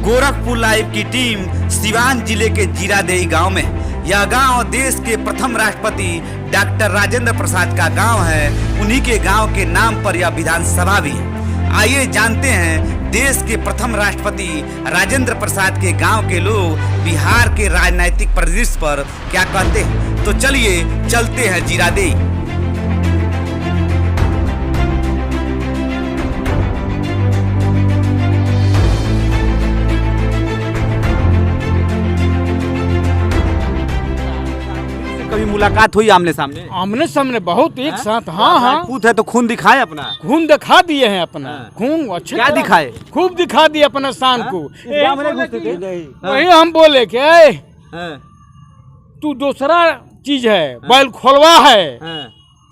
Gorakhpur live की team Siwan जिले के जीरादेई गांव में। यह गांव देश के प्रथम राष्ट्रपति डॉक्टर राजेंद्र प्रसाद का गांव है। उन्हीं के गांव के नाम पर यह विधानसभा भी है। आइए जानते हैं देश के प्रथम राष्ट्रपति राजेंद्र प्रसाद के गांव के लोग बिहार के राजनीतिक परिदृश्य पर क्या कहते हैं। तो चलिए चलते हैं जीरादेई। कभी मुलाकात हुई आमने सामने बहुत एक साथ। हाँ पूत है तो खून दिखाए अपना। खून दिखा दिए हैं अपना। खून अच्छे क्या दिखाए? खूब दिखा दिए अपना शान को। हाँ। वही हम बोले कि तू दूसरा चीज है, बैल खोलवा है।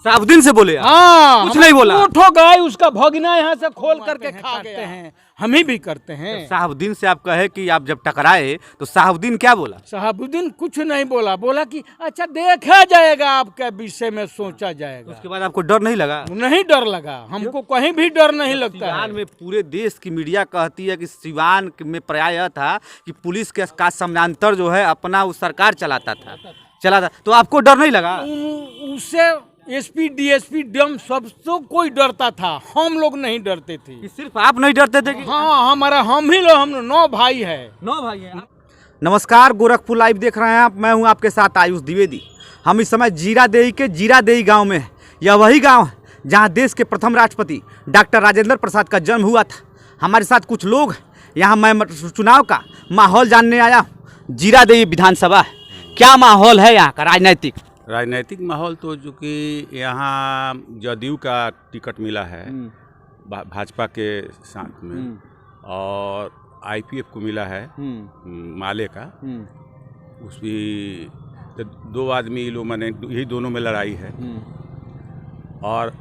साबुद्दीन से बोले? हाँ, कुछ नहीं बोला। उठो गाय उसका भगना यहाँ से खोल करके खा गए हैं। हम ही भी करते हैं। साहबुद्दीन से आप कहे कि आप जब टकराए तो साहबुद्दीन क्या बोला? साहबुद्दीन कुछ नहीं बोला। बोला कि अच्छा देखा जाएगा, आपके विषय में सोचा जाएगा। उसके बाद आपको डर नहीं लगा? नहीं डर लगा, हमको कहीं भी डर नहीं लगता। सिवान में पूरे देश की मीडिया कहती है कि सिवान में प्राय था कि पुलिस के का समानांतर जो है अपना वो सरकार चलाता था। तो आपको डर नहीं लगा? उससे एसपी डीएसपी डीएम सब तो कोई डरता था, हम लोग नहीं डरते थे। कि सिर्फ आप नहीं डरते थे कि? हाँ, हम ही लोग, हम 9 भाई है। 9 भाई है। नमस्कार, गोरखपुर लाइव देख रहे हैं आप। मैं हूं आपके साथ आयुष द्विवेदी। हम इस समय जीरादेई के जीरादेई गांव में हैं। यह वही गांव है जहां देश के प्रथम राष्ट्रपति डॉक्टर राजेंद्र प्रसाद का जन्म हुआ था। हमारे साथ कुछ लोग हैं। यहाँ मैं चुनाव का माहौल जानने आया हूँ। जीरादेई विधानसभा है, क्या माहौल है यहाँ का राजनीतिक माहौल? तो जो कि यहाँ जदयू का टिकट मिला है भाजपा के साथ में, और आईपीएफ को मिला है माले का। उसकी तो 2 आदमी लोग, मैंने यही दोनों में लड़ाई है। और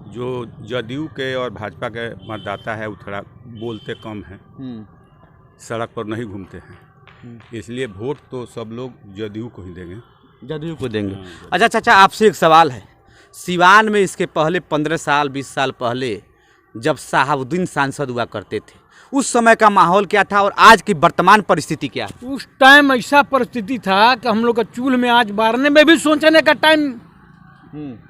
जो जदयू के और भाजपा के मतदाता है वो थोड़ा बोलते कम हैं, सड़क पर नहीं घूमते हैं, इसलिए वोट तो सब लोग जदयू को ही देंगे। जदयू को देंगे। अच्छा चाचा, आपसे एक सवाल है। सिवान में इसके पहले 15 साल 20 साल पहले जब साहबुद्दीन सांसद हुआ करते थे, उस समय का माहौल क्या था और आज की वर्तमान परिस्थिति क्या है? उस टाइम ऐसा परिस्थिति था कि हम लोग का चूल्हे में आज बारने में भी सोचने का टाइम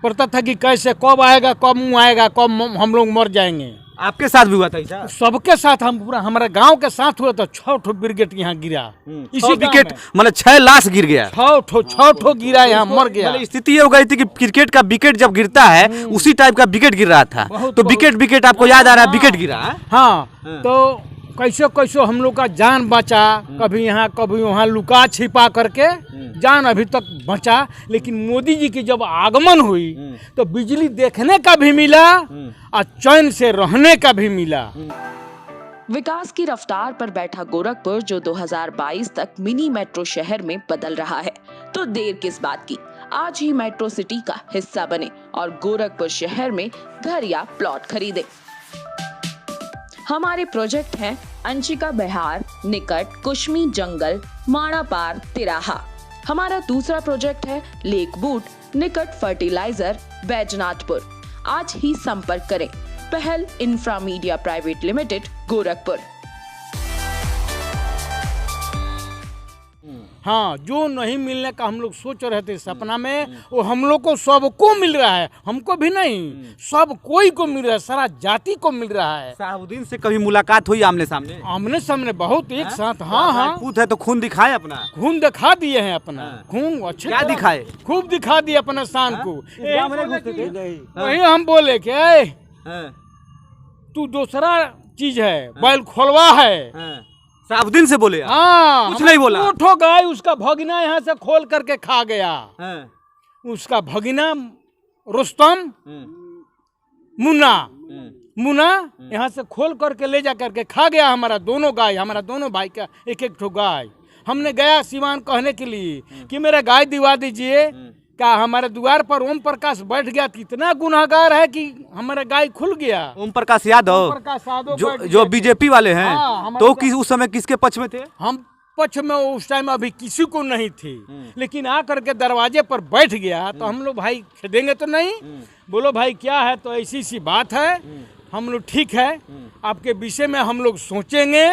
पड़ता था कि कैसे कब आएगा, कब मुँह आएगा, कब हम लोग मर जाएंगे। आपके साथ भी हुआ था ऐसा? सबके साथ, हम पूरा हमारे गांव के साथ हुआ था। 6 ब्रिगेड यहाँ गिरा। इसी विकेट मतलब 6 लाश गिर गया। 6 गिरा, यहाँ मर गया। स्थिति ये हो गई थी कि क्रिकेट का विकेट जब गिरता है उसी टाइप का विकेट गिर रहा था। तो विकेट आपको याद आ रहा है? विकेट गिरा है। हाँ, तो कैसे हम लोग का जान बचा। कभी यहाँ कभी वहाँ लुका छिपा करके जान अभी तक बचा। लेकिन मोदी जी की जब आगमन हुई तो बिजली देखने का भी मिला और चैन से रहने का भी मिला। विकास की रफ्तार पर बैठा गोरखपुर जो 2022 तक मिनी मेट्रो शहर में बदल रहा है, तो देर किस बात की, आज ही मेट्रो सिटी का हिस्सा बने और गोरखपुर शहर में घर या प्लॉट खरीदे। हमारे प्रोजेक्ट हैं अंशिका बिहार निकट कुश्मी जंगल माणा पार तिराहा। हमारा दूसरा प्रोजेक्ट है लेक बूट निकट फर्टिलाइजर बैजनाथपुर। आज ही संपर्क करें। पहल infra media private limited, Gorakhpur. हाँ, जो नहीं मिलने का हम लोग सोच रहे थे सपना में, वो हम लोग को सबको मिल रहा है। हमको भी नहीं, सब कोई को मिल रहा है, सारा जाति को मिल रहा है। साहबुद्दीन से कभी मुलाकात हुई आमने सामने? बहुत एक साथ। हाँ, पूत है तो खून दिखाए अपना। खून दिखा दिए हैं अपना। खून अच्छे क्या दिखाए? खूब दिखा दिए अपना शान को। वही हम बोले कि तू दूसरा चीज है, बैल खोलवा है। साहबुद्दीन से बोले? हाँ, कुछ नहीं बोला। उठो गाय उसका भगना यहाँ से खोल करके खा गया। उसका भगना रुस्तम मुन्ना यहाँ से खोल करके ले जा करके खा गया हमारा दोनों गाय, हमारा दोनों भाई का एक ठो गाय। हमने गया सिवान कहने के लिए कि मेरा गाय दिवा दीजिए। क्या हमारे द्वार पर ओम प्रकाश बैठ गया, इतना गुनाहगार है कि हमारा गाय खुल गया। ओम प्रकाश यादव जो बीजेपी वाले हैं। हाँ, तो उस समय किसके पक्ष में थे? हम पक्ष में उस टाइम अभी किसी को नहीं थी, लेकिन आ करके दरवाजे पर बैठ गया तो हम लोग भाई खेदेंगे तो नहीं। बोलो भाई क्या है, तो ऐसी सी बात है। हम लोग ठीक है, आपके विषय में हम लोग सोचेंगे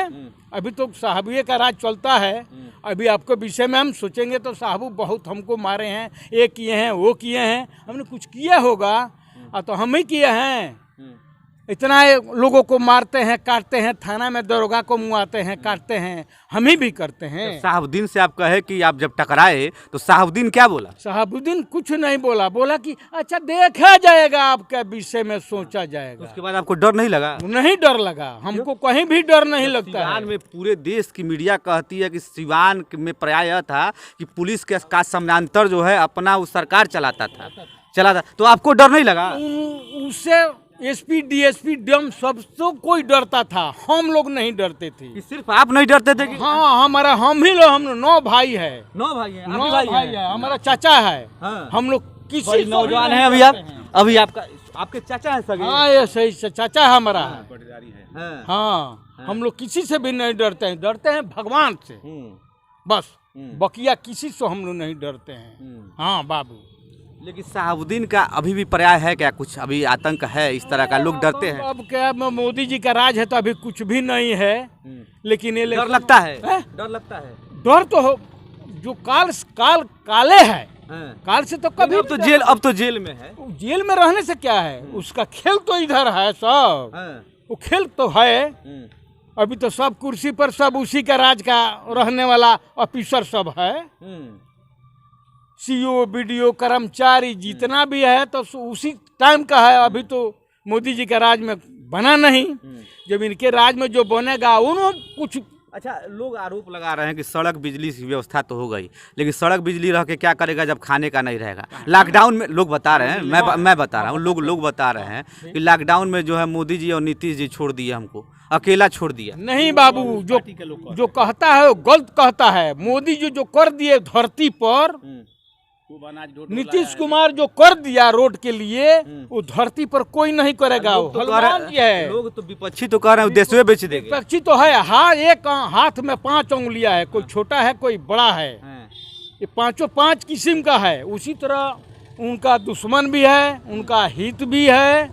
अभी तो साहबिये का राज चलता है। अभी आपके विषय में हम सोचेंगे तो साहबू बहुत हमको मारे हैं, ये किए हैं, वो किए हैं। हमने कुछ किया होगा तो हम ही किए हैं। इतना लोगों को मारते हैं, काटते हैं, थाना में दरोगा को मुआते हैं, काटते हैं, हम ही भी करते हैं। साहबुद्दीन से आप कहे कि आप जब टकराए तो साहबुद्दीन क्या बोला? साहबुद्दीन कुछ नहीं बोला, बोला कि अच्छा देखा जाएगा, आपके विषय में सोचा जाएगा। उसके बाद आपको डर नहीं लगा? नहीं डर लगा, हमको कहीं भी डर नहीं लगता है। सिवान में पूरे देश की मीडिया कहती है कि सिवान में प्राय यह था कि पुलिस के का समानांतर जो है अपना वो सरकार चलाता था, तो आपको डर नहीं लगा? उससे एसपी डीएसपी डम सबसे कोई डरता था, हम लोग नहीं डरते थे। कि सिर्फ आप नहीं डरते थे कि? हाँ, हमारा हम ही लोग, हम 9 भाई है। 9 भाई हैं? 9 भाई है, हमारा चाचा है। हाँ। हम लोग किसी नौजवान हैं अभी आप? अभी आपके चाचा है सगे? हाँ, ये सही चाचा है हमारा। हाँ। हाँ, हम लोग किसी से भी नहीं डरते हैं, डरते हैं भगवान से बस। बकिया किसी से हम लोग नहीं डरते हैं। हाँ बाबू। लेकिन साहबुद्दीन का अभी भी पर्याय है क्या? कुछ अभी आतंक है इस तरह का, लोग डरते हैं? अब क्या, मोदी जी का राज है तो अभी कुछ भी नहीं है। लेकिन ये डर लगता है? डर लगता है? डर तो हो, जो काले है, काल से तो कभी अब तो जेल में है। जेल में रहने से क्या है, उसका खेल तो इधर है सब। वो खेल तो है। अभी तो सब कुर्सी पर सब उसी का राज का रहने वाला ऑफिसर सब है। सीओ बीडीओ कर्मचारी जितना भी है तो उसी टाइम का है। अभी तो मोदी जी का राज में बना नहीं। जब इनके राज में जो बनेगा उन्होंने कुछ। अच्छा, लोग आरोप लगा रहे हैं कि सड़क बिजली की व्यवस्था तो हो गई, लेकिन सड़क बिजली रह के क्या करेगा जब खाने का नहीं रहेगा? लॉकडाउन में लोग बता रहे हैं, मैं बता रहा हूँ, लोग बता रहे हैं कि लॉकडाउन में जो है मोदी जी और नीतीश जी छोड़ दिए, हमको अकेला छोड़ दिया। नहीं बाबू, जो कहता है वो गलत कहता है। मोदी जी जो कर दिए धरती पर, नीतीश कुमार जो कर दिया रोड के लिए, वो धरती पर कोई नहीं करेगा। हनुमान जी है। लोग तो विपक्षी तो कह रहे हैं देश में बेच देंगे। विपक्षी तो है, हाँ, एक हाथ में 5 उंगलियां है, कोई छोटा है कोई बड़ा है। ये पांचों 5 किस्म का है। उसी तरह उनका दुश्मन भी है, उनका हित भी है,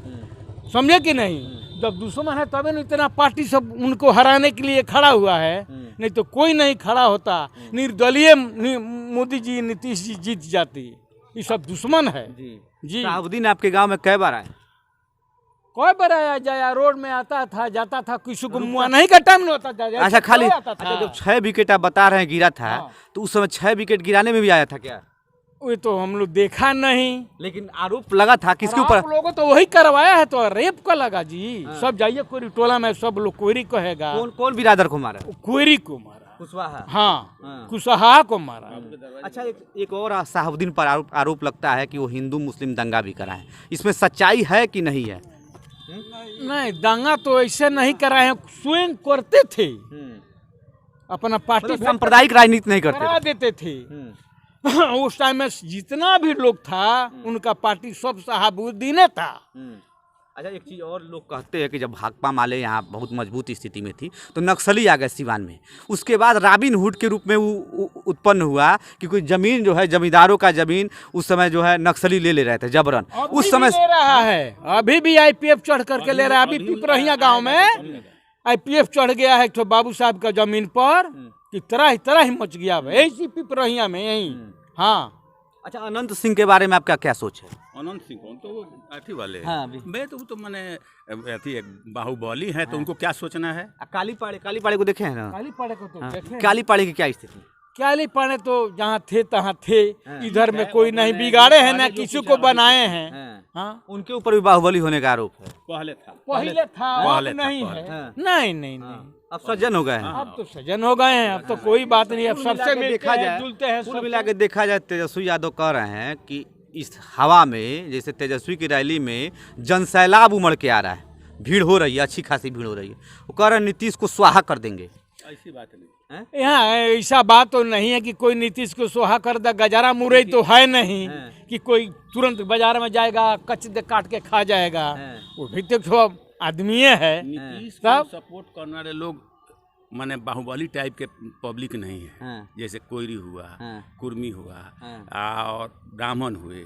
समझे कि नहीं? जब दुश्मन है तभी न इतना पार्टी सब उनको हराने के लिए खड़ा हुआ है, नहीं तो कोई नहीं खड़ा होता। निर्दलीय मोदी जी नीतीश जी जीत जाती। ये सब दुश्मन है जी। साहबुद्दीन आपके गांव में कई बार आए? कोई बार आया जाया, रोड में आता था जाता था, किसी को मुआ नहीं का टाइम नहीं होता था। अच्छा, खाली जब 6 विकेट आप बता रहे हैं गिरा था, तो उस समय 6 विकेट गिराने में भी आया था क्या? वो तो हम लोग देखा नहीं, लेकिन आरोप लगा था किसके ऊपर? आप लोगों तो वही करवाया है, तो रेप का लगा जी। सब जाइए कोई टोला में, सब लोग कोयरी कहेगा। कौन बिरादर को मारा? कोयरी को मारा, कुशवाहा। हाँ, कुशवाहा को मारा। अच्छा, एक और साहबुद्दीन पर आरोप लगता है कि वो हिंदू मुस्लिम दंगा भी कराए। इसमें सच्चाई है कि नहीं है? नहीं, दंगा तो ऐसे नहीं कराए हैं, स्वयं करते थे। अपना पार्टी सांप्रदायिक राजनीति नहीं करते, करा देते थे। उस टाइम में जितना भी लोग था उनका पार्टी सब साहबुद्दीन था। अच्छा, एक चीज़ और लोग कहते हैं कि जब भाकपा माले यहाँ बहुत मजबूत स्थिति में थी तो नक्सली आ गए सिवान में। उसके बाद रॉबिन हुड के रूप में वो उत्पन्न हुआ कि कोई जमीन जो है, जमींदारों का जमीन उस समय जो है नक्सली ले रहे थे जबरन। उस समय ले रहा है, अभी भी आईपीएफ चढ़ करके ले रहा है। अभी पिपरहिया गाँव में आईपीएफ चढ़ गया है तो बाबू साहब का जमीन पर कि तरह ही मच गया है, ऐसी पिपरहिया में यही। हाँ। अच्छा, अनंत सिंह के बारे में आपका क्या सोच है? अनंत सिंह कौन? तो वो अथी वाले हाँ, मैं तो मैंने अथी बाहुबली है, तो उनको क्या सोचना है? काली पाड़े को देखे हैं ना? काली पाड़े को तो देखे। काली पाड़े की क्या स्थिति? काली पाड़े तो जहाँ थे तहाँ थे। इधर में कोई नहीं बिगाड़े हैं, ना किसी को बनाए हैं। हाँ, उनके ऊपर भी बाहुबली होने का आरोप है। पहले था, अब नहीं है। नहीं, अब सज्जन हो गए हैं। अब तो सज्जन हो गए हैं, अब तो कोई बात नहीं। अब सबसे देखा जाए, जुलते हैं, कुल मिला के देखा जाए, तेजस्वी यादव कह रहे हैं कि इस हवा में, जैसे तेजस्वी की रैली में जनसैलाब उमड़ के आ रहा है, भीड़ हो रही है, अच्छी खासी भीड़ हो रही है। वो कह रहे हैं नीतीश को स्वाहा कर देंगे। ऐसी बात नहीं, यहाँ ऐसा बात तो नहीं है कि कोई नीतीश को स्वाहा कर दे। गजारा मुरई तो है नहीं कि कोई तुरंत बाजार में जाएगा कच दे काट के खा जाएगा। वो भी तो आदमी है। नीतीश को सपोर्ट करने वाले लोग माने बाहुबली टाइप के पब्लिक नहीं है। जैसे कोयरी हुआ, कुर्मी हुआ, और ब्राह्मण हुए,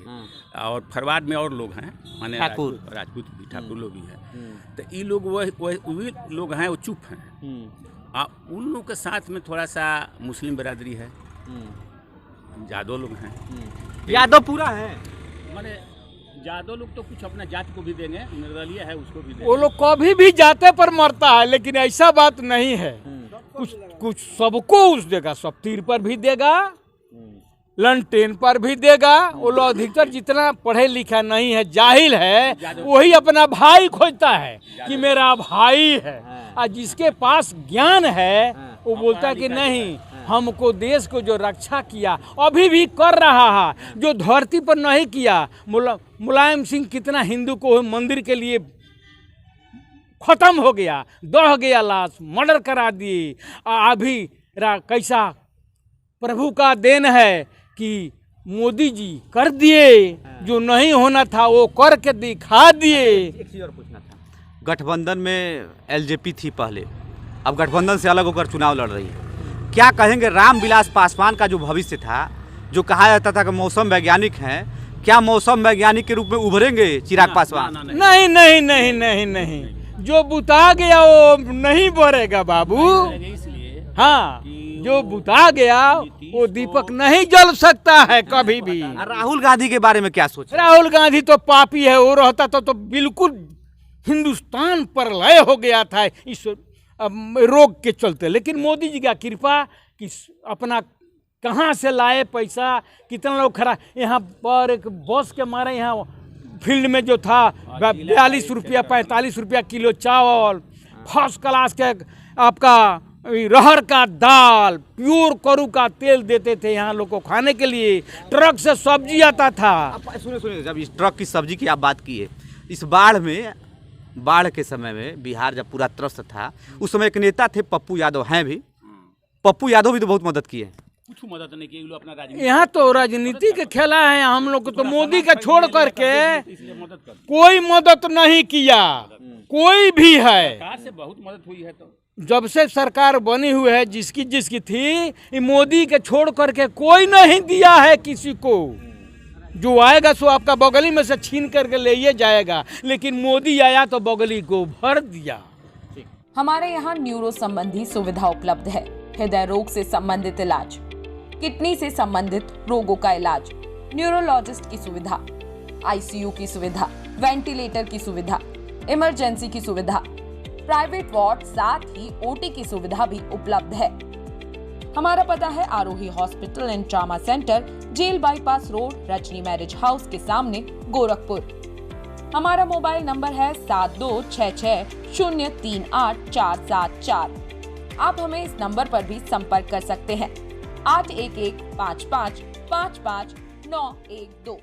और फरवाद में और लोग हैं, माने राजपूत भी, ठाकुर लोग भी हैं। तो ये लोग वही लोग हैं, वो चुप हैं। उन लोग के साथ में थोड़ा सा मुस्लिम बिरादरी है, यादव लोग हैं। यादव पूरा है। माने यादव लोग तो कुछ अपना जाति को भी देंगे, निर्दलीय है उसको भी देंगे। वो लोग कभी भी जाते पर मरता है, लेकिन ऐसा बात नहीं है। कुछ कुछ सबको उस देगा, सब तीर पर भी देगा, लंटेन पर भी देगा। वो लोग अधिकतर जितना पढ़े लिखा नहीं है, जाहिल है, वही अपना भाई खोजता है कि मेरा भाई है। और जिसके पास ज्ञान है वो बोलता है कि नहीं, हमको देश को जो रक्षा किया अभी भी कर रहा है, जो धरती पर नहीं किया। मुलायम सिंह कितना हिंदू को मंदिर के लिए खत्म हो गया, दह गया लाश, मर्डर करा दिए। अभी कैसा प्रभु का देन है कि मोदी जी कर दिए, जो नहीं होना था वो करके दिखा दिए। एक चीज और पूछना था, गठबंधन में एलजेपी थी पहले, अब गठबंधन से अलग होकर चुनाव लड़ रही है, क्या कहेंगे रामविलास पासवान का जो भविष्य था, जो कहा जाता था कि मौसम वैज्ञानिक हैं, क्या मौसम वैज्ञानिक के रूप में उभरेंगे चिराग पासवान? नहीं नहीं नहीं नहीं नहीं, जो बुता गया वो नहीं बढ़ेगा बाबू। हाँ, जो बुता गया वो दीपक नहीं जल सकता है कभी भी। राहुल गांधी के बारे में क्या सोच? राहुल गांधी तो पापी है, वो रहता तो बिल्कुल हिंदुस्तान पर लय हो गया था इस रोग के चलते। लेकिन मोदी जी का कृपा कि अपना कहाँ से लाए पैसा, कितना लोग खड़ा यहाँ पर एक बस के मारे यहाँ फील्ड में जो था 42 रुपया 45 रुपया किलो चावल, फर्स्ट क्लास के आपका रहर का दाल, प्योर करू का तेल देते थे यहाँ लोग को खाने के लिए। ट्रक से सब्जी आता था। सुनिए, जब इस ट्रक की सब्जी की आप बात किए, इस बाढ़ के समय में बिहार जब पूरा त्रस्त था, उस समय एक नेता थे पप्पू यादव, हैं भी, पप्पू यादव भी तो बहुत मदद किए। कुछ मदद नहीं की, अपना राजनीति यहाँ तो राजनीति के खेला है। हम लोग तो मोदी का छोड़ करके कोई मदद नहीं किया, कोई भी है। सरकार से बहुत मदद हुई है। तो जब से सरकार बनी हुई है, जिसकी थी, मोदी के छोड़ करके कोई नहीं दिया है किसी को। जो आएगा सो आपका बगली में से छीन करके ले जाएगा, लेकिन मोदी आया तो बगली को भर दिया। हमारे यहाँ न्यूरो संबंधी सुविधा उपलब्ध है। हृदय रोग से संबंधित इलाज, किडनी से संबंधित रोगों का इलाज, न्यूरोलॉजिस्ट की सुविधा, आईसीयू की सुविधा, वेंटिलेटर की सुविधा, इमरजेंसी की सुविधा, प्राइवेट वार्ड, साथ ही ओटी की सुविधा भी उपलब्ध है। हमारा पता है Arohi hospital and trauma centre, jail bypass road, Rajni marriage house के सामने, गोरखपुर। हमारा मोबाइल नंबर है 7266038474। आप हमें इस नंबर पर भी संपर्क कर सकते हैं। 8115555912।